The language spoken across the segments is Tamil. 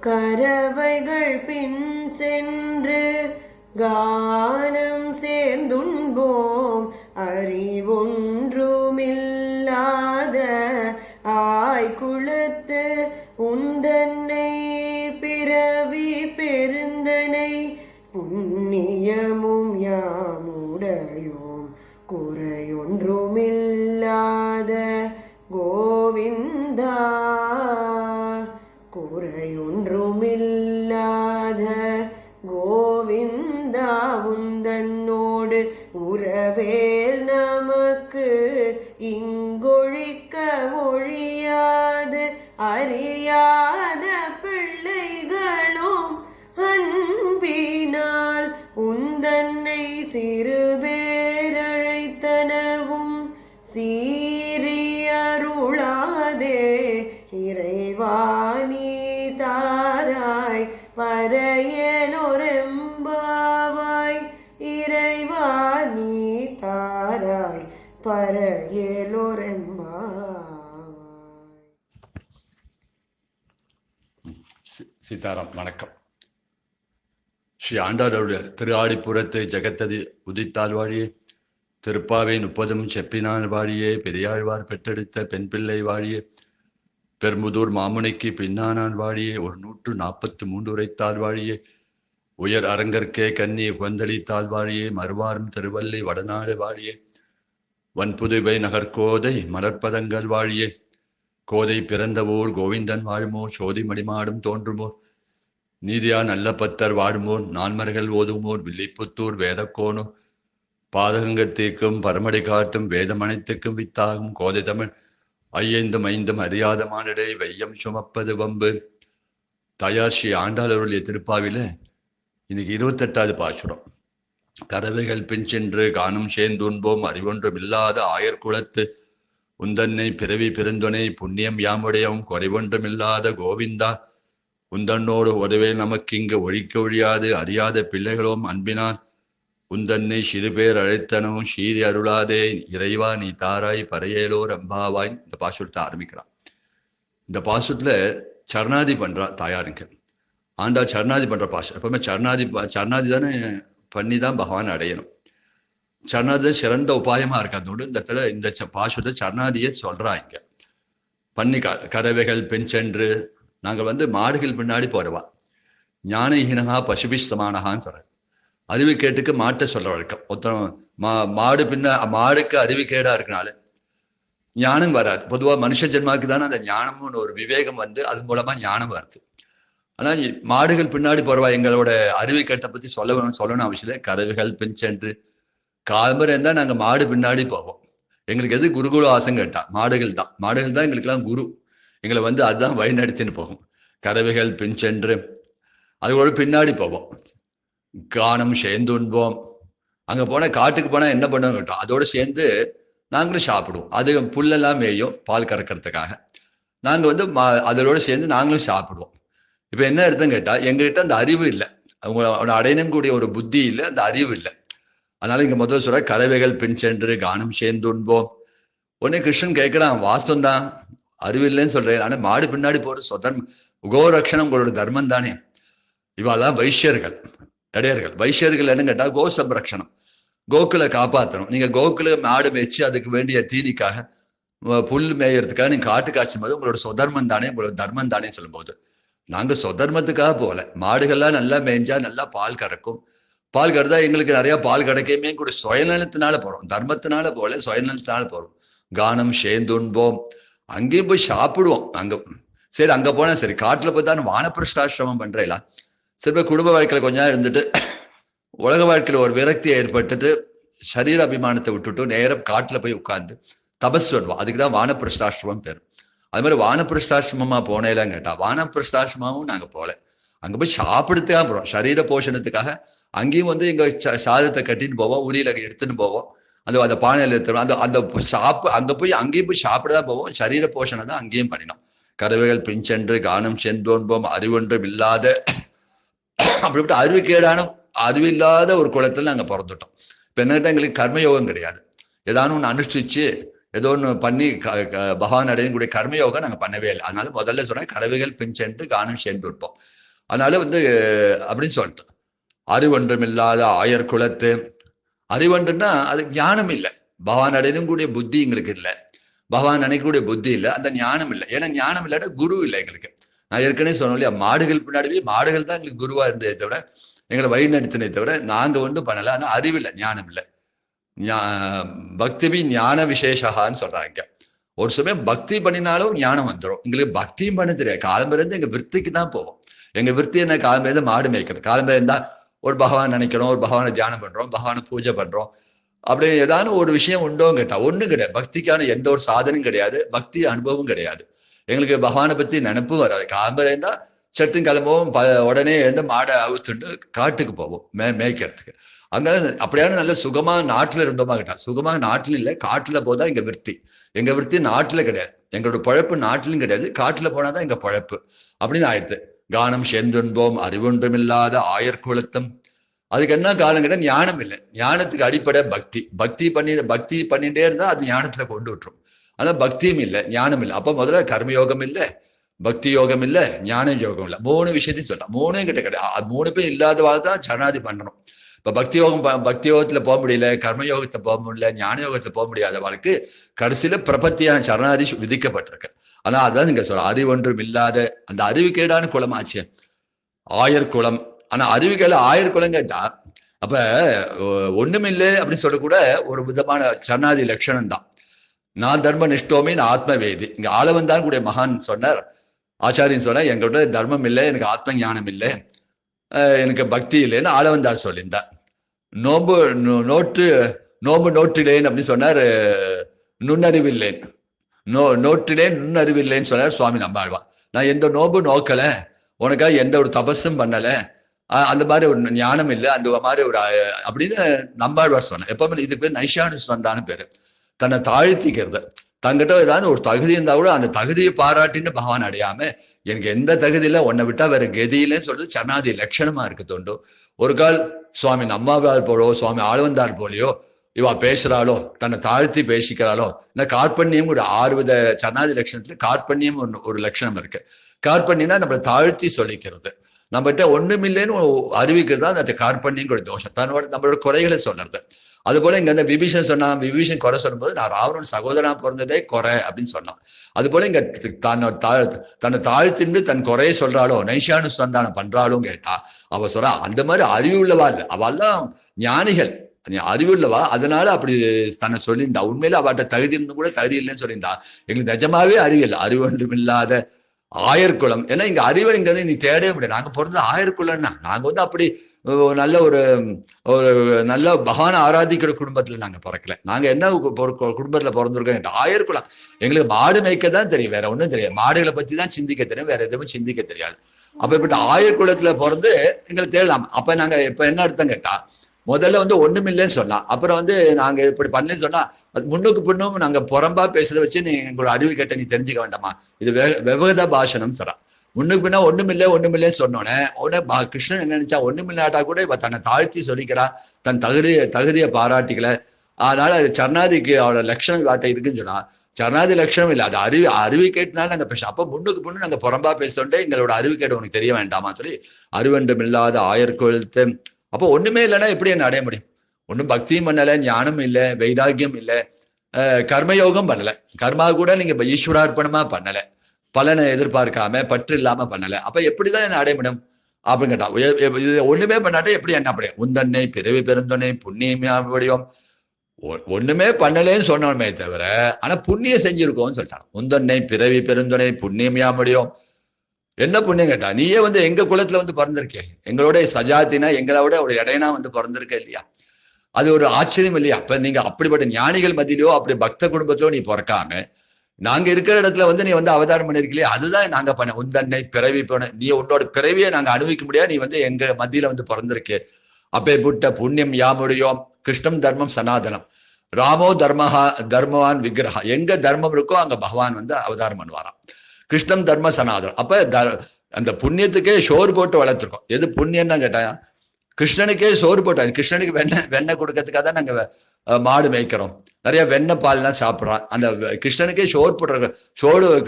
கரவைகள் பின் சென்று கானம் சேர்ந்துண்போம். அறிவொன்றுமில்லாத ஆய்குலத்து உந்தன்னை பிறவி பெருந்தனை புண்ணியமும் யாமுடையோம். குறையொன்றுமில்லாத கோவிந்தா, குறையொன்றுமில்லாத கோவிந்தா, உந்தன்னோடு உறவேல் நமக்கு இங்கொழிக்க ஒழியாது. அறியாத பிள்ளைகளும் அன்பினால் உந்தன்னை சிறுபேரழைத்தனவும் சீரியருளாதே. இறைவாணி தாராய் பரையலொரெம்பாவாய். இறைவாணி தாராய் பரையலொரெம்பாவாய். சீதாராம். வணக்கம். ஸ்ரீ ஆண்டாளுடைய திருஆடிப்புறத்து ஜெகத்ததி உதித்தால் வாழியே, திருப்பாவை 30 செப்பினான் வாழியே, பெரியாழ்வார் பெற்றெடுத்த பெண் பிள்ளை வாழியே, பெரும்புதூர் மாமுனைக்கு பின்னானான் வாழியே, 143 உரைத்தால் வாழியே, உயர் அரங்கற்கே கண்ணி உகந்தளித்தால் வாழியே, மறுவாரும் திருவள்ளி வடநாடு வாழியே, வன்புதுவை நகர்கோதை மலர்ப்பதங்கள் வாழியே, கோதை பிறந்த ஊர் கோவிந்தன் வாழ்மோ, சோதி மடிமாடும் தோன்றுமோர் நீதியா நல்ல பத்தர் வாழுமோர், நான்மர்கள் ஓதுமோர் வில்லிப்புத்தூர் வேதக்கோனோ, பாதகங்கத்தீக்கும் பரமடி காட்டும் வேதமனைத்துக்கும் வித்தாகும் கோதை தமிழ் ஐயைந்தும் ஐந்தும் அறியாத மானிடை வையம் சுமப்பது வம்பு. தாயார் ஸ்ரீ ஆண்டாள் அருளிய திருப்பாவில இன்னைக்கு 28வது பாசுரம். கறவைகள் பின் சென்று காணும் சேர்ந்துண்போம். அறிவொன்றும் இல்லாத ஆயர்குலத்து உந்தன்னை பிறவி பெருந்தொனை புண்ணியம் யாமுடையவும் குறைவொன்றும் இல்லாத கோவிந்தா, உந்தன்னோடு உறவே நமக்கு இங்கு ஒழிக்க ஒழியாது. அறியாத பிள்ளைகளோம் அன்பினான் உந்தன்னை சிறுபேர் அழைத்தனவும் சீரி அருளாதே. இறைவா நீ தாராய் பரையேலோர் அம்பாவாய். இந்த பாசுரத்தை ஆரம்பிக்கிறான். இந்த பாசுரத்துல சரணாதி பண்றா தாயாருங்க. ஆண்டா சரணாதி பண்ற பாசு. எப்பவுமே சரணாதி தானே பண்ணி தான் பகவான் அடையணும். சரணாதி சிறந்த உபாயமா இருக்கிறதோடு இந்த இடத்துல இந்த பாசுரத்தை சரணாதியை சொல்றாங்க. பண்ணி கறவைகள் பெண் சென்று, நாங்கள் மாடுகள் பின்னாடி போறவா. ஞானஹீனகா பசுபிஷ் சமானகான்னு சொல்றேன். அறிவு கேட்டுக்கு மாட்டை சொல்ற வழக்கம். ஒருத்தன் மாடுக்கு அறிவு கேடா இருக்கனால ஞானம் வராது. பொதுவாக மனுஷ ஜென்மாவுக்கு தானே அந்த ஞானம்னு ஒரு விவேகம் அது மூலமா ஞானம் வருது. ஆனால் மாடுகள் பின்னாடி போறவா எங்களோட அறிவு கேட்டை பத்தி சொல்லணும் அவசியம் இல்லை. கறவைகள் பின் சென்று காலம்பரை இருந்தால் நாங்கள் மாடு பின்னாடி போவோம். எங்களுக்கு எது குருகுல ஆசை கேட்டா மாடுகள் தான் எங்களுக்கெல்லாம் குரு. எங்களை அதுதான் வழி நடத்தின்னு போகும். கறவைகள் பின் சென்று அதுகளோட பின்னாடி போவோம். கானம் சேர்ந்துண்போம். அங்கே போனால் காட்டுக்கு போனால் என்ன பண்ணுவோம் கேட்டோம், அதோடு சேர்ந்து நாங்களும் சாப்பிடுவோம். அது புல்லெல்லாம் மேயும் பால் கறக்கிறதுக்காக. நாங்கள் அதோட சேர்ந்து நாங்களும் சாப்பிடுவோம். இப்போ என்ன எடுத்தோன்னு கேட்டால் எங்ககிட்ட அந்த அறிவு இல்லை. அவங்க அடையணும் கூடிய ஒரு புத்தி இல்லை, அந்த அறிவு இல்லை. அதனால இங்கே முதல்ல சொல்ற கறவைகள் பின் சென்று கானம் சேர்ந்துண்போம். உடனே கிருஷ்ணன் கேட்குறான், வாஸ்தவம் தான், அறிவில்லைன்னு சொல்றேன். ஆனால் மாடு பின்னாடி போகிறது சொதர்மம், கோரக்ஷணம் உங்களோட தர்மம் தானே. இவாளெல்லாம் வைஷ்யர்கள், இடையர்கள். வைஷ்யர்கள் என்னன்னு கேட்டால் கோ சம்ரக்ஷணம், கோக்குலை காப்பாற்றணும். நீங்கள் கோக்குல மாடு மேய்ச்சி அதுக்கு வேண்டிய தீனிக்காக புல் மேயறதுக்காக நீங்கள் காட்டு காய்ச்சும் போது உங்களோட சொதர்மம் தானே, உங்களோட தர்மம் தானே சொல்லும்போது, நாங்கள் சொதர்மத்துக்காக போகல. மாடுகள்லாம் நல்லா மேய்ஞ்சா நல்லா பால் கறக்கும். பால் கறந்தா எங்களுக்கு நிறைய பால் கிடைக்குமே கூட சுயநலத்தினால போகிறோம், தர்மத்தினால போகல, சுயநலத்தினால போகிறோம். கானம் சேர்ந்துண்போம். அங்கேயும் போய் சாப்பிடுவோம். சரி அங்கே போனால் சரி. காட்டில் போய் தான் வானப்பிரஷ்டாசிரமம் பண்ணுறீங்களா? சரி, குடும்ப வாழ்க்கையில் கொஞ்ச நேரம் இருந்துட்டு உலக வாழ்க்கையில் ஒரு விரக்தியை ஏற்பட்டுட்டு சரீர அபிமானத்தை விட்டுட்டு நேரம் காட்டில் போய் உட்காந்து தபஸ் வருவோம். அதுக்கு தான் வானப்பிரஷ்டாசிரமம் பேர். அது மாதிரி வானப்பிரஷ்டாசிரமமாக போனேலாம் கேட்டால் வானப்பிரஷ்டாசிரமாவும் நாங்கள் போகல. அங்கே போய் சாப்பிடுறதுக்காக போகிறோம், சரீர போஷணத்துக்காக. அங்கேயும் எங்கள் சாதத்தை கட்டின்னு போவோம், உரியில் எடுத்துன்னு போவோம், அந்த பானையில் எடுத்துருவோம். அங்கேயும் போய் சாப்பிட தான் போவோம். சரீர போஷணம் தான் அங்கேயும் பண்ணினோம். கறவைகள் பின்சென்று கானம் சென்றோன்போம். அறிவொன்றும் இல்லாத அப்படிப்பட்ட அறிவில்லாத ஒரு குளத்தில் நாங்கள் பிறந்துட்டோம். இப்போ என்னகிட்ட எங்களுக்கு கர்மயோகம் கிடையாது. ஏதானும் ஒன்று அனுஷ்டிச்சு ஏதோ ஒன்று பண்ணி பகவான் அடையக்கூடிய கர்மயோகம் நாங்கள் பண்ணவே இல்லை. அதனால முதல்ல சொன்னால் கறவைகள் பின் சென்று கானம் சேர்ந்து விட்டோம். அதனால அப்படின்னு சொல்லிட்டு அறிவொன்றுமில்லாத ஆயர் குலத்து. அறிவொன்றுன்னா அது ஞானம் இல்லை. பகவான் அடையக்கூடிய புத்தி எங்களுக்கு இல்லை, பகவான் நினைக்கக்கூடிய புத்தி இல்லை, அந்த ஞானம் இல்லை. ஏன்னா ஞானம் இல்லாட்ட குரு இல்லை எங்களுக்கு. நான் ஏற்கனவே சொன்னோம் இல்லையா, மாடுகள் பின்னாடியே மாடுகள் தான் எங்களுக்கு குருவா இருந்ததே தவிர, எங்களை வழி நடத்தினே தவிர நாங்கள் ஒன்றும் பண்ணலை. ஆனால் அறிவில்லை, ஞானம் இல்லை. பக்திவி ஞான விசேஷகான்னு சொல்றாங்க. ஒரு சமயம் பக்தி பண்ணினாலும் ஞானம் வந்துடும். எங்களுக்கு பக்தியும் பண்ண தெரியாது. காலம்பேருந்து எங்க விற்பிக்கு தான் போவோம். எங்க விற்பி என்ன, காலம்பேருந்து மாடு மேய்க்கிறது. காலம்பேருந்தா ஒரு பகவான் நினைக்கிறோம், ஒரு பகவானை தியானம் பண்றோம், பகவானை பூஜை பண்றோம். அப்படி ஏதாவது ஒரு விஷயம் உண்டோன்னு கேட்டா ஒன்றும் கிடையாது. பக்திக்கான எந்த ஒரு சாதனையும் கிடையாது, பக்தி அனுபவம் கிடையாது. எங்களுக்கு பகவானை பத்தி நினைப்பும் வராது. காலம்பேருந்தா சட்டும் கிளம்புவோம், உடனே எழுந்து மாடை அவுத்துட்டு காட்டுக்கு போவோம் மேய்க்கிறதுக்கு. அங்க அப்படியான நல்ல சுகமா நாட்டுல இருந்தோமா கேட்டா, சுகமா நாட்டுல இல்லை, காட்டுல போதா எங்க விற்பி. எங்க விற்பி நாட்டுல கிடையாது, எங்களோட பழப்பு நாட்டிலும் கிடையாது, காட்டுல போனாதான் எங்க பழப்பு அப்படின்னு ஆயிடுது. கானம் சென்றுன்போம் அறிவொன்றுமில்லாத ஆயர் குலத்தம். அதுக்கு என்ன காலம் கேட்டா ஞானம் இல்லை. ஞானத்துக்கு அடிப்படை பக்தி. பக்தி பண்ணிட்டே இருந்தா அது ஞானத்துல கொண்டு விட்டுரும். ஆனா பக்தியும் இல்லை, ஞானம் இல்லை. அப்ப முதல்ல கர்மயோகம் இல்லை, பக்தி யோகம் இல்லை, ஞான யோகம் இல்லை. 3 விஷயத்தையும் சொல்லலாம். 3 கிட்ட கிடையாது. 3 பேர் இல்லாதவாறு தான் சரணாதி பண்ணணும். இப்ப பக்தி யோகத்துல போக முடியல, கர்மயோகத்தை போக முடியல, ஞான யோகத்தை போக முடியாதவளுக்கு கடைசியில பிரபத்தியான சரணாதி விதிக்கப்பட்டிருக்கு. ஆனா அதான் நீங்க சொல்ற அறிவொன்றும் இல்லாத அந்த அறிவுக்கேடான குலமாச்சு ஆயர் குலம். ஆனா அறிவுக்கேட ஆயர் குலம் கேட்டா அப்ப ஒண்ணுமில்லை அப்படின்னு சொல்லக்கூட ஒரு விதமான சரணாதி லட்சணம் தான். நான் தர்ம நிஷ்டோமின் ஆத்மவேதி. இங்க ஆளவந்தான் கூடிய மகான் சொன்னார், ஆச்சாரியன் சொன்னார், எங்கள்கிட்ட தர்மம் இல்லை, எனக்கு ஆத்ம ஞானம் இல்லை, எனக்கு பக்தி இல்லைன்னு ஆளவந்தார் சொல்லியிருந்தார். நோம்பு நோட்டிலேன் அப்படின்னு சொன்னார், நுண்ணறிவில்லேன். நோட்டிலேன் நுண்ணறிவில்லைன்னு சொன்னார் சுவாமி நம்மாழ்வார். நான் எந்த நோம்பு நோக்கல, உனக்காக எந்த ஒரு தபஸும் பண்ணல, அந்த மாதிரி ஒரு ஞானம் இல்லை, அந்த மாதிரி ஒரு அப்படின்னு நம்மாழ்வார் சொன்னேன். எப்பவுமே இதுக்கு பேர் நைஷானுஸ்வந்தான்னு பேரு. தன்னை தாழ்த்திக்கிறது. தங்கிட்ட ஏதாவது ஒரு தகுதி இருந்தா கூட அந்த தகுதியை பாராட்டின்னு பகவான் அடையாம, எனக்கு எந்த தகுதி இல்லை, உன்னை விட்டா வேற கதியிலேன்னு சொல்றது சரணாதி லட்சணமா இருக்கு தோண்டு. ஒரு கால் சுவாமி நம்மாழ்வார் போலோ சுவாமி ஆளவந்தார் போலியோ இவா பேசுறாளோ, தன்னை தாழ்த்தி பேசிக்கிறாளோ, இந்த கார்பண்யம் ஒரு 6 வித சரணாதி லட்சணத்துல கார்பண்யம் ஒரு லட்சணம் இருக்கு. கார்பண்யம்னா நம்மளை தாழ்த்தி சொல்லிக்கிறது, நம்மகிட்ட ஒண்ணுமில்லைன்னு அறிவிக்கிறது தான் அந்த கார்பண்யம் கூட தோஷம். நம்மளோட குறைகளை சொல்றது. அது போல இங்க அந்த விபீஷன் சொன்னான், விபீஷன் குறை சொல்லும்போது நான் ராவணன் சகோதரனா பிறந்ததே குறை அப்படின்னு சொன்னான். அது போல இங்க தன்னை தாழ்த்தின்னு தன் குறைய சொல்றாளோ, நைஷானுசந்தானம் பண்றாளும் கேட்டா அவ சொல்றா அந்த மாதிரி அறிவு உள்ளவா இல்லை, அவெல்லாம் ஞானிகள் அறிவுள்ளவா, அதனால அப்படி தன்னை சொல்லியிருந்தா. உண்மையில அவட்ட தகுதி இருந்து கூட தகுதி இல்லைன்னு சொல்லியிருந்தா. எங்களுக்கு நிஜமாவே அறிவில்லை, அறிவு ஒன்றும் இல்லாத ஆயர்குலம். ஏன்னா இங்க அறிவை இங்க நீ தேடவே முடியாது. நாங்க பிறந்தது ஆயர்குலம்னா நாங்க அப்படி நல்ல ஒரு நல்ல பகவான ஆராதிக்கிற குடும்பத்துல நாங்க பிறக்கல. நாங்க என்ன குடும்பத்துல பிறந்திருக்கோம், ஆயர்குலம். எங்களுக்கு மாடு மேய்க்க தான் தெரியும், வேற ஒண்ணும் தெரியாது. மாடுகளை பத்தி தான் சிந்திக்க தெரியும், வேற எதுவும் சிந்திக்க தெரியாது. அப்ப இப்ப ஆயர்குலத்துல பிறந்து எங்களுக்கு தேடலாம். அப்ப நாங்க இப்ப என்ன அர்த்தம் கேட்டா, முதல்ல ஒண்ணுமில்லைன்னு சொன்னா, அப்புறம் நாங்க இப்படி பண்ணலன்னு சொன்னா முன்னுக்கு பின்னும் நாங்க புறம்பா பேசுறத வச்சு நீ எங்களோட அறிவு கேட்ட நீ தெரிஞ்சுக்க வேண்டாமா, இது விவகத பாஷணம் சொல்றா. முன்னுக்கு பின்னா ஒண்ணுமில்லைன்னு சொன்னோன்னே உடனே கிருஷ்ணன் என்ன நினைச்சா, ஒண்ணுமில்லாட்டா கூட இவ தன்னை தாழ்த்தி சொல்லிக்கிறா, தன் தகுதியை பாராட்டிக்கல, அதனால சரணாதிக்கு அவளோட லட்சணம் வாட்டை இருக்குன்னு சொன்னா, சரணாதி லட்சணம் இல்லை, அது அறிவு கேட்டுனாலும் நாங்க பேச. அப்ப முன்னுக்கு பின்னு நாங்க புறம்பா பேசிட்டோண்டே எங்களோட அறிவு கேட்டு உனக்கு தெரிய வேண்டாமா சொல்லி அறிவென்றும் இல்லாத ஆயர்கொழுத்து. அப்போ ஒண்ணுமே இல்லைன்னா எப்படி என்ன அடைய முடியும்? ஒன்றும் பக்தியும் பண்ணலை, ஞானம் இல்லை, வைராக்கியம் இல்லை, கர்மயோகம் பண்ணலை, கர்மா கூட நீங்க ஈஸ்வரார்ப்பணமா பண்ணலை, பலனை எதிர்பார்க்காம பற்று இல்லாம பண்ணலை. அப்ப எப்படிதான் என்ன அடைய முடியும் அப்படின்னு கேட்டா, இது ஒண்ணுமே பண்ணாட்டே எப்படி என்ன முடியும்? உந்தன்னை பிறவி பெருந்தொன்னை புண்ணியமியாவடியும். ஒண்ணுமே பண்ணலேன்னு சொன்னோமே தவிர ஆனா புண்ணியம் செஞ்சிருக்கோம்னு சொல்லிட்டாங்க. உந்தன்னை பிறவி பெருந்தொன்னை புண்ணியமியாவடியும். என்ன புண்ணியம் கேட்டா, நீயே எங்க குலத்துல பிறந்திருக்கே, எங்களோட சஜாத்தினா எங்களோட ஒரு இடையனா பிறந்திருக்க இல்லையா? அது ஒரு ஆச்சரியம் இல்லையா? அப்ப நீங்க அப்படிப்பட்ட ஞானிகள் மத்தியிலோ அப்படி பக்த குடும்பத்திலோ நீ பிறக்காம நாங்க இருக்கிற இடத்துல நீ அவதாரம் பண்ணிருக்கலையே, அதுதான் நாங்க பண்ண. உந்தன்னை பிறவி போன நீ உன்னோட பிறவியை நாங்க அனுபவிக்க முடியாது, நீ எங்க மத்தியில பிறந்திருக்கே. அப்பே புட்ட புண்ணியம் யாமுடையோம். கிருஷ்ணம் தர்மம் சனாதனம், ராமோ தர்மவான் விக்கிரகா. எங்க தர்மம் இருக்கோ அங்க பகவான் அவதாரம் பண்ணுவாராம். கிருஷ்ணம் தர்ம சனாதனம். அப்ப அந்த புண்ணியத்துக்கே சோறு போட்டு வளர்த்துருக்கோம். எது புண்ணியம்னா கேட்டா, கிருஷ்ணனுக்கே சோறு போட்டாங்க. கிருஷ்ணனுக்கு வெண்ணெய் கொடுக்கறதுக்காக தான் நாங்க மாடு மேய்க்கிறோம். நிறைய வெண்ணெய் பால்லாம் சாப்பிட்றான். அந்த கிருஷ்ணனுக்கே ஷோர் போடுற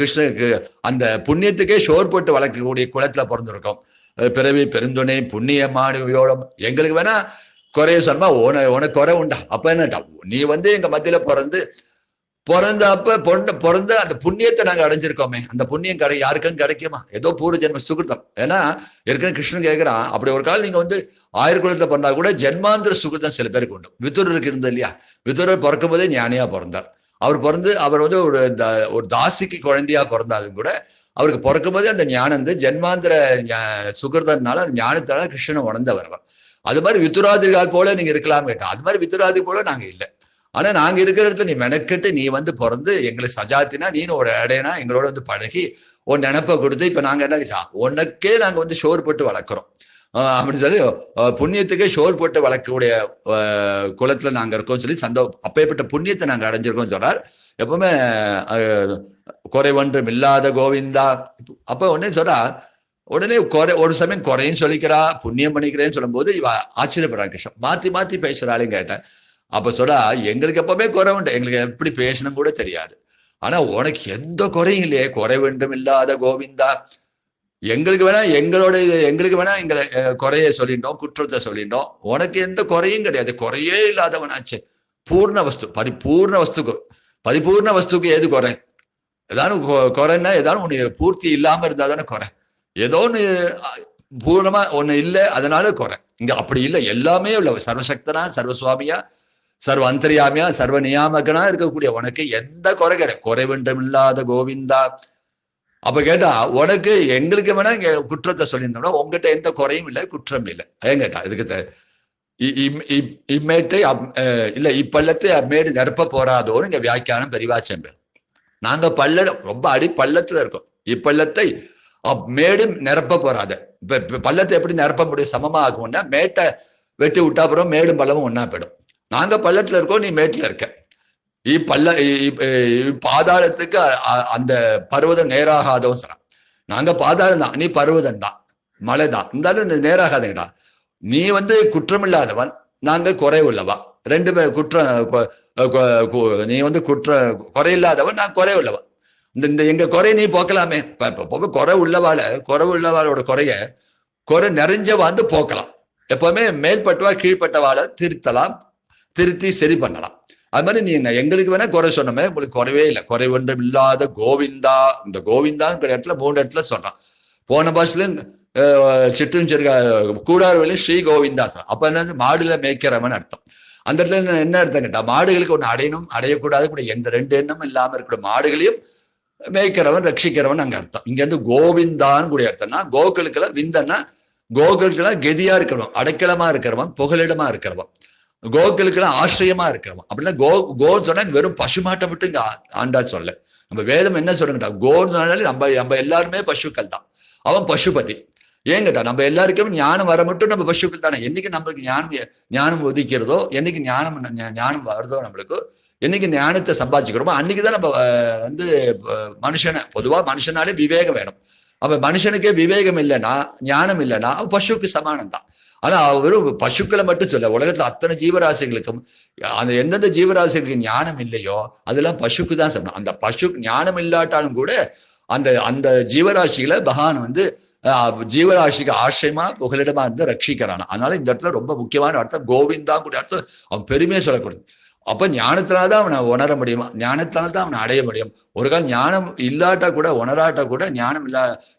கிருஷ்ணனுக்கு அந்த புண்ணியத்துக்கே ஷோர் போட்டு வளர்க்கக்கூடிய குலத்துல பிறந்திருக்கோம். பிறவி பெருந்துணை புண்ணிய மாணவியோடம் எங்களுக்கு வேணா குறைய சொன்னா உனக்கு குறை உண்டா? அப்ப என்னட்டா நீ எங்க மத்தியில பிறந்த அந்த புண்ணியத்தை நாங்க அடைஞ்சிருக்கோமே, அந்த புண்ணியம் யாருக்கும் கிடைக்குமா? ஏதோ பூர்வ ஜென்ம சுகிருத்தம். ஏன்னா ஏற்கனவே கிருஷ்ணன் கேட்கிறான், அப்படி ஒரு காலம் நீங்க ஆயிரக்குளத்துல பிறந்தா கூட ஜென்மாந்திர சுகிருத்தம் சில பேருக்கு உண்டு. விதுரருக்கு இருந்தது இல்லையா? விதுரர் பிறக்கும் போதே ஞானியா பிறந்தார். அவர் ஒரு தாசிக்கு குழந்தையா பிறந்தாலும் கூட அவருக்கு பிறக்கும் போதே அந்த ஞானம் ஜென்மாந்திர சுகிருதனால அந்த ஞானத்தால கிருஷ்ணனை உணர்ந்தவர். அது மாதிரி வித்துராதிகள் போல நீங்க இருக்கலாம் கேட்டா, அது மாதிரி வித்துராதி போல நாங்க இல்லை. ஆனா நாங்க இருக்கிற இடத்துல நீ மெனக்கெட்டு நீ பிறந்து எங்களை சஜாத்தினா நீனு ஒரு இடையனா எங்களோட பழகி ஒரு நினைப்பை கொடுத்து இப்ப நாங்க என்ன உனக்கே நாங்க ஷோர் போட்டு வளர்க்குறோம் அப்படின்னு சொல்லி புண்ணியத்துக்கே ஷோர் போட்டு வளர்க்கக்கூடிய குலத்துல நாங்க இருக்கோம் சொல்லி அப்பேற்பட்ட புண்ணியத்தை நாங்க அடைஞ்சிருக்கோம் சொல்றார். எப்பவுமே குறைவன்றும் இல்லாத கோவிந்தா. அப்ப உடனே சொல்றா, உடனே ஒரு சமயம் குறையும் சொல்லிக்கிறா, புண்ணியம் பண்ணிக்கிறேன்னு சொல்லும் போது இவ ஆச்சரியப்படுறா. கிருஷ்ணன் மாத்தி மாத்தி பேசுறாளுன்னு கேட்டேன். அப்ப சொல்றா, எங்களுக்கு எப்பவுமே குறை உண்டு, எங்களுக்கு எப்படி பேசணும் கூட தெரியாது. ஆனா உனக்கு எந்த குறையும் இல்லையே, குறை வேண்டும் இல்லாத கோவிந்தா. எங்களுக்கு வேணா எங்களை குறைய சொல்லிட்டோம், குற்றத்தை சொல்லிட்டோம். உனக்கு எந்த குறையும் கிடையாது, குறையே இல்லாதவனாச்சு. பூர்ண வஸ்து, பரிபூர்ண வஸ்துக்கு ஏது குறை? ஏதாவது குறைன்னா ஏதாவது ஒண்ணு பூர்த்தி இல்லாம இருந்தா தானே குறை. ஏதோ ஒண்ணு பூர்ணமா ஒண்ணு இல்லை, அதனால குறை. இங்க அப்படி இல்லை, எல்லாமே உள்ள சர்வசக்தனா, சர்வசுவாமியா, சர்வ அந்தரியாமியா, சர்வ நியாமகனா இருக்கக்கூடிய உனக்கு எந்த குறை கிடையாது. குறை வேண்டும் இல்லாத கோவிந்தா. அப்ப கேட்டா, உனக்கு எங்களுக்கு வேணா இங்க குற்றத்தை சொல்லியிருந்தோம்னா உங்ககிட்ட எந்த குறையும் இல்லை, குற்றம் இல்லை. ஏன் கேட்டா, இதுக்கு இம்மேட்டை இல்ல இப்பள்ளத்தை அம்மேடு நிரப்ப போறாதோன்னு இங்க வியாக்கியானம் பெரிவாச்சம். நாங்க ரொம்ப அடி பள்ளத்துல இருக்கோம். இப்பள்ளத்தை மேடு நிரப்ப போறாத. இப்ப பள்ளத்தை எப்படி நிரப்ப முடியும்? சமமா ஆகும்னா மேட்டை வெட்டி விட்டா அப்புறம் மேடும் பள்ளமும் ஒன்னா போயிடும். நாங்க பள்ளத்துல இருக்கோம், நீ மேட்டுல இருக்க. பாதாளத்துக்கு அந்த பர்வதம் நேராகாதவும் சொல்றான். நாங்க பாதாளம் தான், நீ பர்வதம் தான், மலை தான், இருந்தாலும் நேராகாதங்கடா. நீ குற்றம் இல்லாதவன், நாங்க குறைவுள்ளவா. ரெண்டு பேர் நீ குறையில்லாதவன், நான் குறைவுள்ளவன். இந்த எங்க குறைய நீ போக்கலாமே. குறை உள்ளவாளோட குறை நிறைஞ்சவா போக்கலாம். எப்பவுமே மேல்பட்டவா கீழ்பட்டவாளை திருத்தி சரி பண்ணலாம். அது மாதிரி நீங்க எங்களுக்கு வேணா குறை சொன்னமே, உங்களுக்கு குறைவே இல்லை. குறை ஒன்றும் இல்லாத கோவிந்தா. இந்த கோவிந்தாங்கிற இடத்துல 3 இடத்துல சொல்றான். போன பாஷையிலும் கூடாரவிலும் ஸ்ரீ கோவிந்தா சொல்றான். அப்ப என்ன, மாடுல மேய்க்கிறவன் அர்த்தம். அந்த இடத்துல என்ன அர்த்தம் கேட்டா, மாடுகளுக்கு ஒண்ணு அடையணும், அடையக்கூடாது கூட எந்த 2 எண்ணமும் இல்லாம இருக்கிற மாடுகளையும் மேய்க்கிறவன், ரட்சிக்கிறவன் அங்க அர்த்தம். இங்க கோவிந்தான்னு கூடிய அர்த்தம்னா, கோக்களுக்கெல்லாம் விந்தன்னா கோக்களுக்கெல்லாம் கெதியா இருக்கிறவன், அடைக்கலமா இருக்கிறவன், புகலிடமா இருக்கிறவன், கோக்களுக்கெல்லாம் ஆசிரியமா இருக்கிறவன். அப்படின்னா கோன்னு சொன்னா வெறும் பசுமாட்டை விட்டு இங்க ஆண்டா சொல்ல. நம்ம வேதம் என்ன சொல்லுங்கட்டா, கோன்னு சொன்னாலே நம்ம எல்லாருமே பசுக்கள் தான். அவன் பசுபதி. ஏன் கேட்டா, நம்ம எல்லாருக்குமே ஞானம் வர மட்டும் நம்ம பசுக்கள் தானே. என்னைக்கு நம்மளுக்கு ஞானம் உதிக்கிறதோ, என்னைக்கு ஞானம் வருதோ, நம்மளுக்கு என்னைக்கு ஞானத்தை சம்பாதிச்சுக்கிறோமோ அன்னைக்குதான் நம்ம பொதுவா மனுஷனாலே விவேகம் வேணும். அப்ப மனுஷனுக்கே விவேகம் இல்லைன்னா, ஞானம் இல்லைன்னா அவன் பசுக்கு சமானம் தான். ஆனா வெறும் பசுக்களை மட்டும் சொல்ல, உலகத்துல அத்தனை ஜீவராசிகளுக்கும் அந்த எந்தெந்த ஜீவராசிகளுக்கு ஞானம் இல்லையோ அதெல்லாம் பசுக்கு தான் சமானம். அந்த பசு ஞானம் இல்லாட்டாலும் கூட அந்த ஜீவராசிகளை பகவான் ஜீவராசிக்கு ஆசிரியமா புகலிடமா இருந்து ரட்சிக்கிறான். அதனால இந்த இடத்துல ரொம்ப முக்கியமான அர்த்தம் கோவிந்தா கூட அர்த்தம். அவன் பெருமையை சொல்லக்கூடாது. அப்ப ஞானத்தினால்தான் அவனை உணர முடியுமா, ஞானத்தினால்தான் அவனை அடைய முடியும். ஒரு காலம் ஞானம் இல்லாட்டா கூட, உணராட்டா கூட,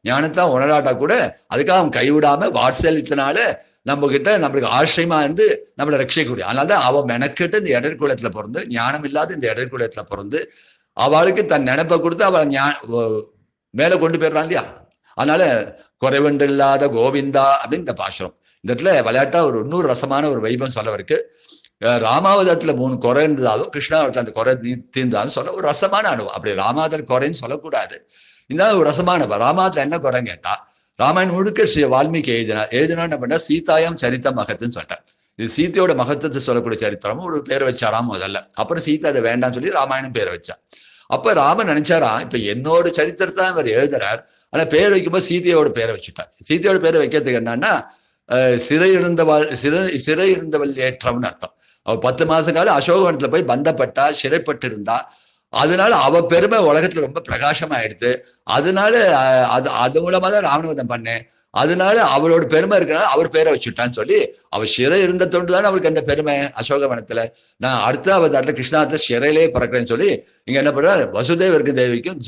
ஞானத்தான் உணராட்டா கூட அதுக்காக அவன் கைவிடாம வாத்சல்யத்தினால நம்மளுக்கு ஆசிரியமா இருந்து நம்மளை ரட்சிக்கக்கூடிய. அதனாலதான் அவன் மெனக்கெட்டு இந்த இடர்குலத்துல பிறந்து, ஞானம் இல்லாத இந்த இடர்குலத்துல பிறந்து அவளுக்கு தன் நினைப்பை கொடுத்து அவளை மேல கொண்டு போயிடுறான் இல்லையா. அதனால குறைவென்று இல்லாத கோவிந்தா அப்படின்னு இந்த பாசுரம். இந்த இடத்துல விளையாட்டா இன்னொரு ரசமான ஒரு வைபம் சொல்ல இருக்கு. ராமாவதத்துல 3 குறை இருந்ததாலும் கிருஷ்ணாவதத்துல அந்த குறை தீர்ந்தாலும் சொல்ல ஒரு ரசமான அனுபவம். அப்படி ராமாவதத்தில் குறைன்னு சொல்லக்கூடாது. இந்த ஒரு ரசமான ராமாவதத்துல என்ன குறைன்னு கேட்டா, ராமாயணம் முழுக்க ஸ்ரீ வால்மீகி எழுதினா என்ன பண்ணா, சீதாயம் சரித்த மகத்துன்னு சொல்லிட்டேன். இது சீத்தையோட மகத்துவத்தை சொல்லக்கூடிய சரித்திரமும் ஒரு பேரை வச்சாராம் முதல்ல. அப்புறம் சீதா அதை வேண்டாம்னு சொல்லி ராமாயணம் பேரை வச்சா. அப்ப ராமன் நினைச்சாரா, இப்ப என்னோட சரித்திரத்தான் இவர் எழுதுறார், ஆனா பேர் வைக்கும்போது சீதையோட பேரை வச்சுட்டார். சீதையோட பேரை வைக்கிறதுக்கு என்னன்னா, சிறை இருந்தவள் ஏற்றம்னு அர்த்தம். அவ 10 மாச காலம் அசோகவனத்துல போய் பந்தப்பட்டா, சிறைப்பட்டு இருந்தா. அதனால அவ பெருமை உலகத்துல ரொம்ப பிரகாசமாயிடுது. அதனால அது மூலமா தான் ராவணவதம் பண்ணேன். அதனால அவளோட பெருமை இருக்கனால அவர் பேரை வச்சுட்டான்னு சொல்லி, அவ சிறை இருந்த தொண்டு தானே அவளுக்கு அந்த பெருமை அசோகவனத்துல. நான் அடுத்த அவதாரத்துல கிருஷ்ணாத்துல சிறையிலே பிறக்கிறேன்னு சொல்லி இங்க என்ன பண்ற, வசுதேவருக்கு தேவிக்கும்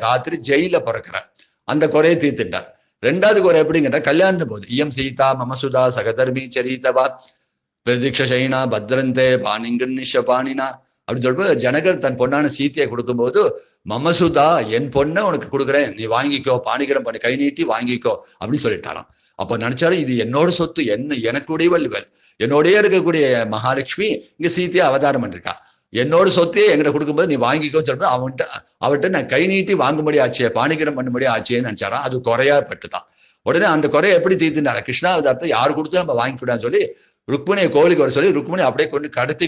ராத்திரி ஜெயில பிறக்கிறார். அந்த குறையை தீர்த்துட்டார். 2வது குறை எப்படிங்கிட்ட, கல்யாணத்து போது இயம் சீதா மமசுதா சகதர்மி சரித்தவா பிரதீட்ச சைனா பத்ரந்தே பாணிங்கன்னிஷ பாணினா அப்படின்னு சொல்லிட்டு ஜனகர் தன் பொண்ணான சீத்தையை கொடுக்கும்போது, மமசுதா என் பொண்ணை உனக்கு கொடுக்குறேன், நீ வாங்கிக்கோ, பாணிகரம் பண்ணி கை நீட்டி வாங்கிக்கோ அப்படின்னு சொல்லிட்டாராம். அப்ப நினைச்சாரு, இது என்னோட சொத்து, எனக்குடையவள் இவள், என்னோடய இருக்கக்கூடிய மகாலட்சுமி இங்க சீத்தையை அவதாரம் பண்ணிருக்கா, என்னோட சொத்தையே என்கிட்ட கொடுக்கும்போது நீ வாங்கிக்கோன்னு சொல்லிட்டு அவன்கிட்ட நான் கை நீட்டி வாங்கும்படி ஆச்சே, பாணிகரம் பண்ணும்படி ஆச்சேன்னு நினைச்சாராம். அது குறையா பட்டுதான். உடனே அந்த குறையை எப்படி தீர்த்துட்டாரு, கிருஷ்ணாவதாரத்தை யாரு கொடுத்து நம்ம வாங்கிக்கூடாதுன்னு சொல்லி ருக்மணியை கோவிலுக்கு வர சொல்லி ருக்மணி அப்படியே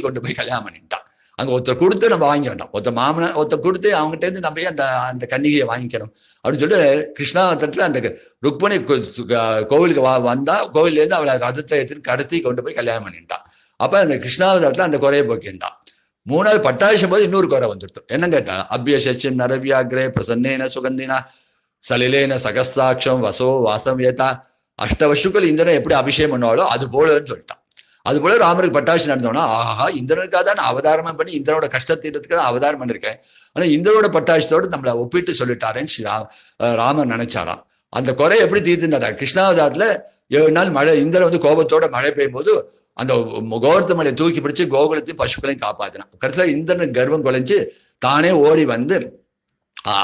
கொண்டு போய் கல்யாணம் பண்ணிட்டான். அங்க ஒருத்தர் கொடுத்து நம்ம வாங்கி வேண்டாம், ஒருத்தர் கொடுத்து அவங்ககிட்ட இருந்து நம்ம அந்த கன்னிகையை வாங்கிக்கணும் அப்படின்னு சொல்லி கிருஷ்ணாவதத்துல அந்த ருக்மணி கோவிலுக்கு வந்தா, கோவில்ல இருந்து அவளை ரதத்தை எடுத்து கடத்தி கொண்டு போய் கல்யாணம் பண்ணிட்டான். அப்ப அந்த கிருஷ்ணாவதத்துல அந்த குறையை போக்கிட்டான். 3வது பட்டாபிஷம் போது இன்னொரு குறை வந்துடுது. என்ன கேட்டா, அபியசின் நரவியாகிரே பிரசன்னேன சுகந்தினா சலிலேன சகஸ்தாட்சம் வசோ வாசம் ஏதா அஷ்டவசுக்கள் இந்திரன் எப்படி அபிஷேகம் பண்ணுவாளோ அது போலன்னு சொல்லிட்டான். அது போல ராமருக்கு பட்டாபிஷம் நடந்தோம்னா, ஆஹா இந்திரனுக்காக தான் நான் அவதாரமா பண்ணி இந்திரனோட கஷ்டத்தீரத்துக்கு தான் அவதாரம் பண்ணிருக்கேன், ஆனா இந்திரனோட பட்டாபிஷத்தோடு நம்மளை ஒப்பிட்டு சொல்லிட்டாரேன்னு ராமர் நினைச்சாராம். அந்த குறை எப்படி தீர்த்துனாரா, கிருஷ்ணாவதாரத்துல 7 நாள் மழை, இந்திரன் வந்து கோபத்தோட மழை பெய்யும் போது அந்த கோவர்த்த மலையை தூக்கி பிடிச்சு கோகுலத்தையும் பசுக்களையும் காப்பாத்தினான். கடைசியில இந்திரனுக்கு கர்வம் குலைஞ்சு தானே ஓடி வந்து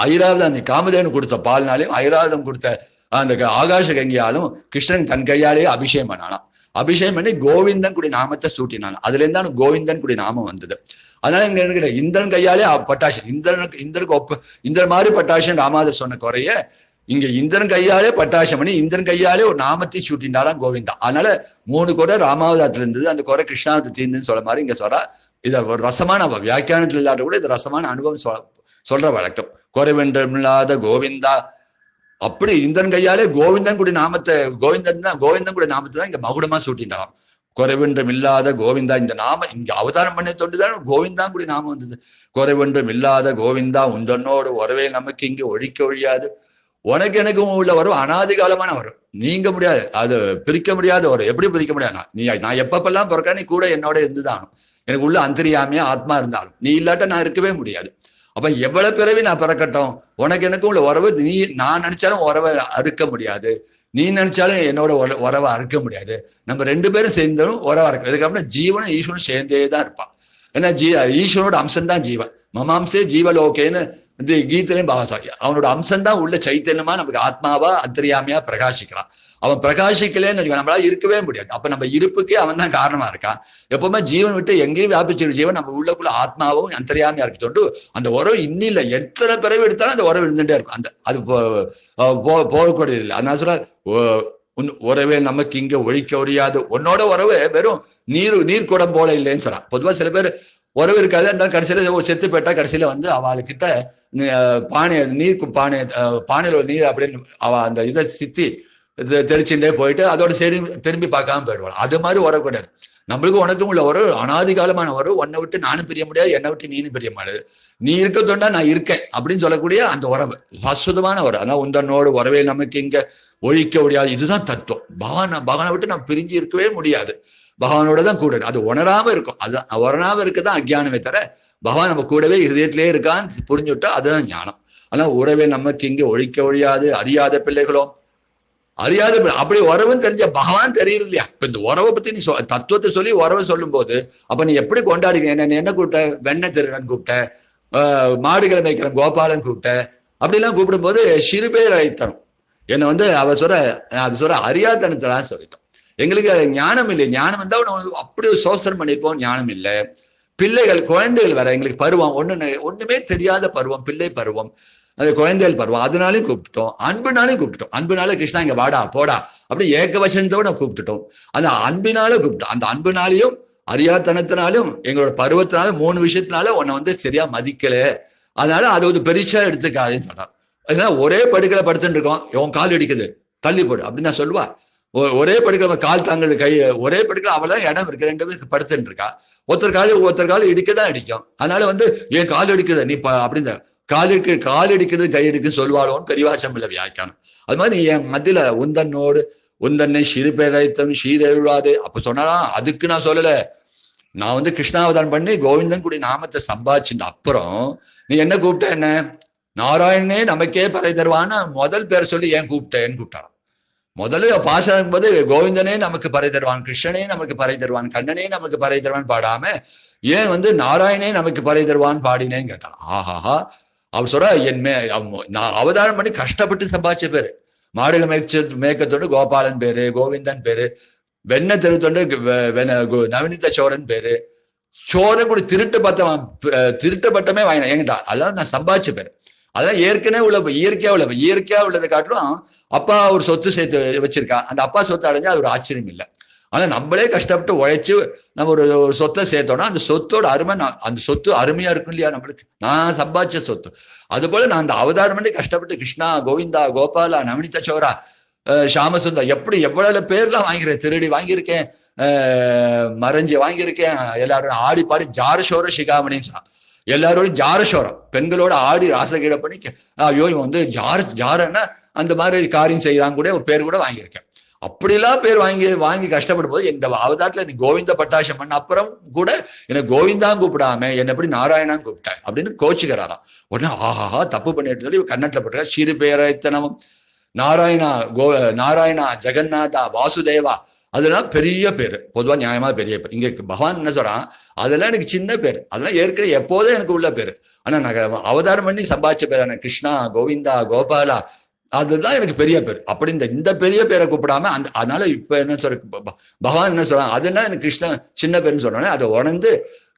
ஐராவதம் அந்த காமதேவன் கொடுத்த பால்னாலையும் ஐராவதம் கொடுத்த அந்த ஆகாச கங்கையாலும் கிருஷ்ணன் தன் கையாலேயே அபிஷேகம் பண்ணானாம். அபிஷேகம் பண்ணி கோவிந்தன் கூடிய நாமத்தை சூட்டினான். அதுல இருந்தாலும் கோவிந்தன் கூடிய நாமம் வந்தது. அதனால இங்க என்ன, இந்திரன் கையாலே பட்டாசம், இந்திரன் மாதிரி பட்டாசம் ராமாதர் சொன்ன குறைய இங்க இந்திரன் கையாலே பட்டாசம் பண்ணி இந்திரன் கையாலே ஒரு நாமத்தை சூட்டினாராம் கோவிந்தா. அதனால 3 குறை ராமாவதாரத்துல இருந்தது, அந்த குறை கிருஷ்ணாவதத்தை தீர்ந்துன்னு சொல்ற மாதிரி இங்க சொல்றா. இத ஒரு ரசமான வியாக்கியானத்துல இல்லாத கூட இது ரசமான அனுபவம் சொல்ற வழக்கம். குறைவென்றமில்லாத கோவிந்தா, அப்படி இந்திரன் கையாலே கோவிந்தன் கூடிய நாமத்தை கோவிந்தன் கூடிய நாமத்தை தான் இங்க மகுடமா சூட்டினாராம். குறைவென்றும் இல்லாத கோவிந்தா, இந்த நாம இங்க அவதாரம் பண்ண தொண்டுதான் கோவிந்தான் கூடிய நாமம் வந்தது. குறைவென்றும் இல்லாத கோவிந்தா உந்தன்னோடு உறவே நமக்கு இங்கு ஒழிக்க ஒழியாது, உனக்கு எனக்கும் உள்ள வரும் அனாதி காலமான வரும், நீங்க முடியாது, அது பிரிக்க முடியாத வரும். எப்படி பிரிக்க முடியாது, நான் எப்பப்பெல்லாம் பிறக்க நீ கூட என்னோட இருந்துதானும், எனக்கு உள்ள அந்தரியாமையா ஆத்மா இருந்தாலும் நீ இல்லாட்ட நான் இருக்கவே முடியாது. அப்ப எவ்வளவு பிறவி நான் பிறக்கட்டும், உனக்கு எனக்கும் உள்ள உறவு நான் நினைச்சாலும் உறவை அறுக்க முடியாது, நீ நினைச்சாலும் என்னோட உறவை அறுக்க முடியாது. நம்ம 2 பேரும் சேர்ந்தாலும் உறவா இருக்கும். இதுக்கப்புறம் ஜீவனும் ஈஸ்வரனும் சேர்ந்தே தான் இருப்பான். ஏன்னா ஈஸ்வரனோட அம்சம்தான் ஜீவன். மமாம்சே ஜீவலோகேன்னு இந்த கீதையிலையும் பாவசாகி அவனோட அம்சம்தான் உள்ள சைத்தன்யமா நமக்கு ஆத்மாவா அந்தரியாமையா பிரகாசிக்கிறான். அவன் பிரகாசிக்கலேன்னு நம்மளால இருக்கவே முடியாது. அப்ப நம்ம இருப்புக்கே அவன் தான் காரணமா இருக்கான். எப்பவுமே ஜீவன் விட்டு எங்கேயும் வியாபிச்சிரு ஜீவன் நம்ம உள்ளக்குள்ள ஆத்மாவும் அந்தரியாமையா இருக்கு தொண்டு அந்த உறவு இன்னும் இல்லை, எத்தனை பிறவி எடுத்தாலும் அந்த உறவு இருந்துட்டே இருக்கும். அது போகக்கூடியது இல்லை. அதனால சொல்ற உறவே நமக்கு இங்க ஒழிக்க ஒழியாது, உன்னோட உறவு வெறும் நீர் குடம் போல இல்லைன்னு சொல்றான். பொதுவா சில பேர் உறவு இருக்காது, அந்த கடைசியில செத்து போயிட்டா கடைசியில வந்து அவளுக்கிட்ட பானையில நீர் அப்படின்னு அவ அந்த இதை சித்தி தெளிச்சுட்டே போயிட்டு அதோட சரி திரும்பி பார்க்காம போயிடுவாள். அது மாதிரி உறவு கிடையாது. நம்மளுக்கும் உனக்கும் உள்ள உறவு அனாதி காலமான உறவு. உன்னை விட்டு நானும் பிரிய முடியாது, என்னை விட்டு நீனும் பிரிய முடியாது. நீ இருக்க தோண்டா நான் இருக்கேன் அப்படின்னு சொல்லக்கூடிய அந்த உறவு அசுதமான உறவு. அதான் உந்தனோடு உறவே நமக்கு இங்க ஒழிக்க முடியாது. இதுதான் தத்துவம். பகவானை விட்டு நம்ம பிரிஞ்சு இருக்கவே முடியாது. பகவானோட தான் கூட அது உணராம இருக்கும். அது உணராம இருக்கதான் அஜ்ஞானமே தர பகவான் நம்ம கூடவே இதயத்திலே இருக்கான்னு புரிஞ்சுட்டா அதுதான் ஞானம். ஆனா உறவே நமக்கு இங்க ஒழிக்க ஒழியாது, அறியாத பிள்ளைகளோ அறியாத அப்படி உறவுன்னு தெரிஞ்ச பகவான் தெரியுது இல்லையா? இப்ப இந்த உறவை பத்தி நீ தத்துவத்தை சொல்லி உறவை சொல்லும் போது அப்ப நீ எப்படி கொண்டாடிக்க? என்ன கூப்பிட்ட? வெண்ணெய் திருடன் கூப்பிட்ட, மாடுகளை மேய்க்கிறன் கோபாலன் கூப்பிட்ட, அப்படிலாம் கூப்பிடும் போது சிறு பேர் அழைத்தனும். என்னை வந்து அது சொல்ற அறியாதனத்தான் சொல்லிட்டோம். எங்களுக்கு ஞானம் இல்லை. ஞானம் வந்தா அப்படி ஒரு சோசனம் பண்ணிப்போம். ஞானம் இல்லை. பிள்ளைகள் குழந்தைகள் வேற எங்களுக்கு பருவம் ஒண்ணுமே தெரியாத பருவம், பிள்ளை பருவம், அது குழந்தைகள் பருவம். அதனாலையும் கூப்பிட்டுட்டோம், அன்புனாலையும் கூப்பிட்டுட்டோம். அன்புனால கிருஷ்ணா இங்க வாடா போடா அப்படி ஏகவசனத்தோட கூப்பிட்டுட்டோம். அந்த அன்பினால கூப்பிட்டோம். அந்த அன்புனாலையும் அறியாதனத்தினாலும் எங்களோட பருவத்தினாலும் 3 விஷயத்தினால உன்னை வந்து சரியா மதிக்கல. அதனால அதை ஒரு பெருசா எடுத்துக்காதுன்னு சொன்னான். அதனால ஒரே படுக்கையில படுத்துட்டு இருக்கோம், உன் கால் இடிக்குது தள்ளி போடு அப்படின்னு நான் சொல்லுவா. ஒரே படுக்க கால் தாங்குது கை, ஒரே படுக்க அவள் இடம் இருக்கு, 2 பேருக்கு படுத்துட்டு இருக்கா. ஒருத்தர் கால் இடிக்கதான் அடிக்கும். அதனால ஏன் கால் எடுக்குது நீ அப்படின்னு கால் இடிக்கிறது கை எடுக்குன்னு சொல்வாளோன்னு பெரியவாசம் இல்லை வியாக்கியானம். அது மாதிரி என் மத்தியில உந்தன்னோடு உந்தன்னை சிறுபேரைத்தம் சீரெழுவாது அப்ப சொன்னாலாம். அதுக்கு நான் சொல்லல, நான் கிருஷ்ணாவதாரம் பண்ணி கோவிந்தன் கூடிய நாமத்தை சம்பாதிச்சுட்டு அப்புறம் நீ என்ன கூப்பிட்ட, என்ன நாராயணனே நமக்கே பறை தருவான்னு முதல் பேரை சொல்லி ஏன் கூப்பிட்டேன்னு கூப்பிட்டாராம். முதல்ல பாசம் போது கோவிந்தனே நமக்கு பறை தருவான், கிருஷ்ணனே நமக்கு பறை தருவான், கண்ணனே நமக்கு பறை தருவான் பாடாம ஏன் நாராயணே நமக்கு பறை தருவான் பாடினேன்னு கேட்டான். ஆஹாஹா, அவர் சொல்ற நான் அவதாரம் பண்ணி கஷ்டப்பட்டு சம்பாதிச்ச பேரு. மாடுகள் மேய்க்கத்தோடு கோபாலன் பேரு, கோவிந்தன் பேரு, வெண்ண திருத்தொண்டு நவனித சோரன் பேரு, சோரன் கூட திருட்டப்பட்டமே வாங்கினேன் என்கிட்ட. அதான் நான் சம்பாதிச்ச பேரு. அதான் ஏற்கனவே இயற்கையா உள்ளதை காட்டிலும் அப்பா ஒரு சொத்து சேர்த்து வச்சிருக்கா. அந்த அப்பா சொத்து அடைஞ்சா அது ஒரு ஆச்சரியம் இல்லை. ஆனா நம்மளே கஷ்டப்பட்டு உழைச்சு நம்ம ஒரு சொத்தை சேர்த்தோம்னா அந்த சொத்தோட அருமை, அந்த சொத்து அருமையா இருக்கும் இல்லையா நம்மளுக்கு. நான் சம்பாதிச்ச சொத்து. அது போல நான் அந்த அவதாரம் பண்ணி கஷ்டப்பட்டு கிருஷ்ணா, கோவிந்தா, கோபாலா, நவனித சோரா, ஷாமசுந்தர் எப்படி எவ்வளவு பேர்லாம் வாங்கிக்கிறேன். திருடி வாங்கியிருக்கேன், மறைஞ்சி வாங்கியிருக்கேன். எல்லாரும் ஆடி பாடி ஜாரசோர சிகாமணின்னு சொன்னான். எல்லாரோடையும் ஜாரசோரம், பெண்களோட ஆடி ராசகீட பண்ணி ஐயோ இவன் ஜாரன்னா அந்த மாதிரி காரியம் செய்யறாங்க கூட ஒரு பேர் கூட வாங்கியிருக்கேன். அப்படிலாம் பேர் வாங்கி கஷ்டப்படும் போது இந்த அவதாரத்துல நீ கோவிந்த பட்டாசம் பண்ண அப்புறம் கூட எனக்கு கோவிந்தான் கூப்பிடாம என்ன எப்படி நாராயணான்னு கூப்பிட்டேன் அப்படின்னு கோச்சுக்கிறாராம். உடனே ஆஹாஹா தப்பு பண்ணிட்டு சொல்லி கன்னத்துல போட்டுற சிறு பேரைத்தனமும் நாராயணா ஜெகநாதா வாசுதேவா அதெல்லாம் பெரிய பேர், பொதுவா நியாயமா பெரிய பேர். இங்க பகவான் என்ன சொல்றான், அதெல்லாம் எனக்கு சின்ன பேர், அதெல்லாம் ஏற்கனவே எப்போதும் எனக்கு உள்ள பேர். ஆனா நான் அவதாரம் பண்ணி சம்பாதிச்ச பேர் கிருஷ்ணா, கோவிந்தா, கோபாலா, அதுதான் எனக்கு பெரிய பேர். அப்படி இந்த பெரிய பேரை கூப்பிடாம அதனால இப்ப என்ன சொல்ற பகவான் என்ன சொல்றான், அதெல்லாம் எனக்கு கிருஷ்ணன் சின்ன பேருன்னு சொன்னோன்னே அதை உணர்ந்து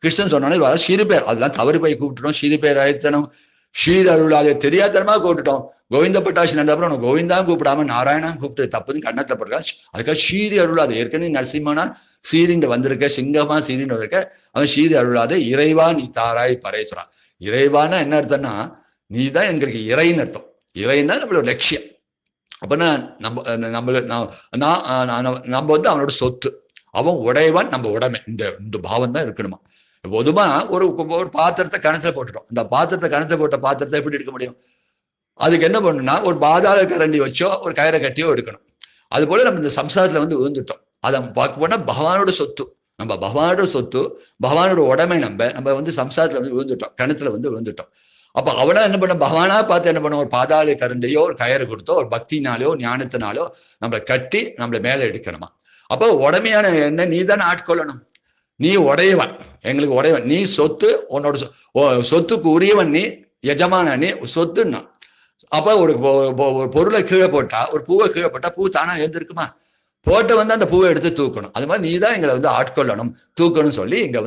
கிருஷ்ணன் சொன்னோன்னே சிறு பேர் அதெல்லாம் தவறு போய் கூப்பிட்டுட்டோம். சிறு பேர் அழைத்தனம் ஸ்ரீர் அருளாலே தெரியாதனமா கூப்பிட்டுட்டோம். கோவிந்த பட்டாசி நடந்தப்பறம் நம்ம கோவிந்தான் கூப்பிடாம நாராயணான்னு கூப்பிட்டு தப்புன்னு கண்ணத்துல போடுறா. அதுக்காக ஸ்ரீரி அருளாது, ஏற்கனவே நரசிம்மனா சீரின்னு வந்திருக்க, சிங்கமா சீரின்னு வந்திருக்க, அவன் ஸ்ரீரி அருளாது இறைவா நீ தாராய் பரேசுறான். இறைவானா என்ன அர்த்தம்னா நீ தான் எங்களுக்கு இறைன்னு அர்த்தம். இறைன்னா நம்மளோட லட்சியம். அப்பனா நம்ம அவனோட சொத்து, அவன் உடையவன், நம்ம உடைமை. இந்த பாவம் தான் இருக்கணுமா. பொதுவா ஒரு பாத்திரத்தை கணத்துல போட்டுட்டோம். இந்த பாத்திரத்தை போட்ட பாத்திரத்தை எப்படி எடுக்க முடியும்? அதுக்கு என்ன பண்ணணும்னா ஒரு பாதாள கரண்டி வச்சோ ஒரு கயிறை கட்டியோ எடுக்கணும். அது போல நம்ம இந்த சம்சாரத்துல விழுந்துட்டோம். அதை பார்க்க போனா பகவானோட சொத்து, நம்ம பகவானோட சொத்து, பகவானோட உடைமை. நம்ம சம்சாரத்துல விழுந்துட்டோம், கணத்துல விழுந்துட்டோம். அப்ப அவனா என்ன பண்ண, பகவானா பார்த்து என்ன பண்ண, ஒரு பாதாள கரண்டியோ ஒரு கயிறு கொடுத்தோ ஒரு பக்தினாலோ ஞானத்தினாலோ நம்மளை கட்டி நம்மளை மேல எடுக்கணுமா. அப்போ உடமையான என்ன நீ தானே ஆட்கொள்ளணும். நீ உடையவன், எங்களுக்கு உடையவன். நீ சொத்து, உன்னோட சொத்துக்கு உரியவன் நீ, எஜமான நீ, சொத்துன்னா. அப்ப ஒரு பொருளை கீழே போட்டா, ஒரு பூவை கீழே போட்டா பூ தானா எழுந்திருக்குமா? போட்டு அந்த பூவை எடுத்து தூக்கணும். அது மாதிரி நீ தான் எங்களை ஆட்கொள்ளணும், தூக்கணும் சொல்லி இங்க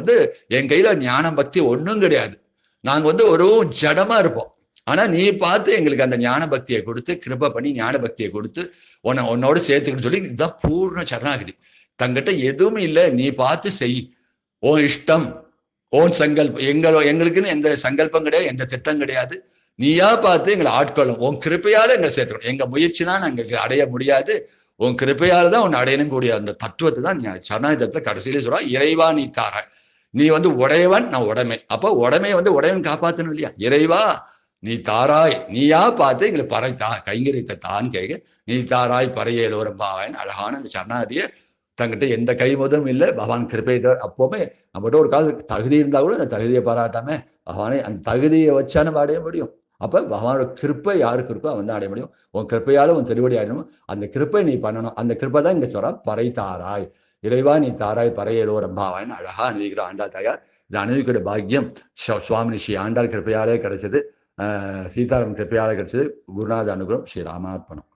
என் கையில ஞானம் பக்தி ஒன்றும் கிடையாது. நாங்க ஒரு ஜடமா இருப்போம். ஆனா நீ பார்த்து எங்களுக்கு அந்த ஞான பக்தியை கொடுத்து, கிருபை பண்ணி ஞான பக்தியை கொடுத்து உன்னோட சேர்த்துக்கணும்னு சொல்லி இதுதான் பூர்ண சரணாகதி. தங்கிட்ட எதுவும் இல்லை, நீ பார்த்து செய், ஓன் இஷ்டம், ஓன் சங்கல்பம். எங்களுக்குன்னு எந்த சங்கல்பம் கிடையாது, எந்த திட்டம் கிடையாது. நீயா பார்த்து எங்களை ஆட்கொள்ளும், உன் கிருப்பையால எங்களை சேர்த்துக்கணும். எங்க முயற்சினா எங்களுக்கு அடைய முடியாது, உன் கிருப்பையால தான் உன்னை அடையணும் கூடிய அந்த தத்துவத்தை தான் சரணாகதத்தை கடைசியிலே சொல்றா. இறைவா நீ தாராய், நீ உடையவன், நான் உடைமை. அப்போ உடைமை உடையவன் காப்பாற்றணும் இல்லையா. இறைவா நீ தாராய், நீயா பார்த்து எங்களை பறைத்தா, கைங்கரித்த தான் கேட்க, நீ தாராய் பறையேலோரம் பாவாயின் அழகான அந்த சரணாகதியை தங்கிட்ட எந்த கைமுதலும் இல்லை, பகவான் கிருப்பை தவிர. அப்போவுமே நம்மகிட்ட ஒரு காலத்துக்கு தகுதி இருந்தால் கூட அந்த தகுதியை பாராட்டாம பகவானே அந்த தகுதியை வச்சா நம்ம அடைய முடியும். அப்போ பகவானோட கிருப்பை யாருக்கு இருக்கோ அவன் தான் அடைய முடியும். உன் கிருப்பையால உன் திருவடி அடையணும். அந்த கிருப்பை நீ பண்ணணும். அந்த கிருப்பை தான் இங்க சொல்றா, பறை தாராய், இறைவா நீ தாராய் பறையலோ ரம்பாவாயின்னு அழகா அணிவிக்கிற ஆண்டாள் தாயார். இது அணிவிக்கிற பாக்கியம் சுவாமி ஸ்ரீ ஆண்டாள் கிருப்பையாலே கிடைச்சது, சீதாராமன் கிருப்பையாலே கிடைச்சது. குருநாத அனுகிரகம், ஸ்ரீ ராமார்ப்பணம்.